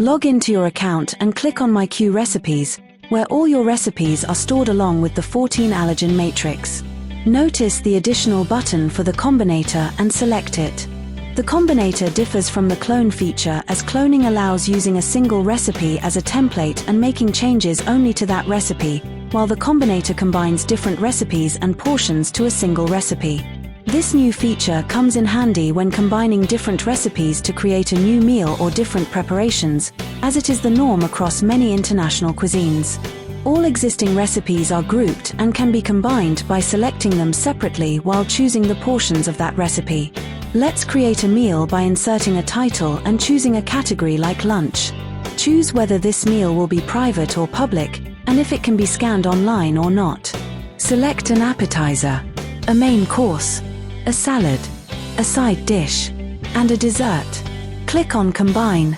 Log into your account and click on My QRecipes, where all your recipes are stored along with the 14 allergen matrix. Notice the additional button for the Combinator and select it. The Combinator differs from the clone feature as cloning allows using a single recipe as a template and making changes only to that recipe, while the Combinator combines different recipes and portions to a single recipe. This new feature comes in handy when combining different recipes to create a new meal or different preparations, as it is the norm across many international cuisines. All existing recipes are grouped and can be combined by selecting them separately while choosing the portions of that recipe. Let's create a meal by inserting a title and choosing a category like lunch. Choose whether this meal will be private or public, and if it can be scanned online or not. Select an appetizer, a main course, a salad, a side dish, and a dessert. Click on Combine.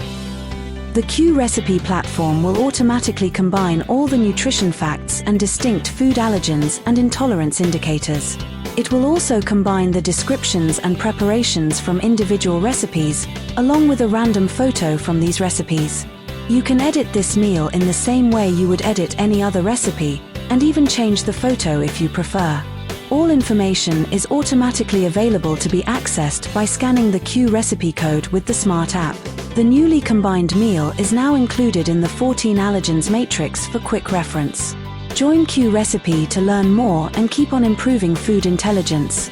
The QRecipe platform will automatically combine all the nutrition facts and distinct food allergens and intolerance indicators. It will also combine the descriptions and preparations from individual recipes, along with a random photo from these recipes. You can edit this meal in the same way you would edit any other recipe, and even change the photo if you prefer. All information is automatically available to be accessed by scanning the QRecipe code with the Smart app. The newly combined meal is now included in the 14 allergens matrix for quick reference. Join QRecipe to learn more and keep on improving food intelligence.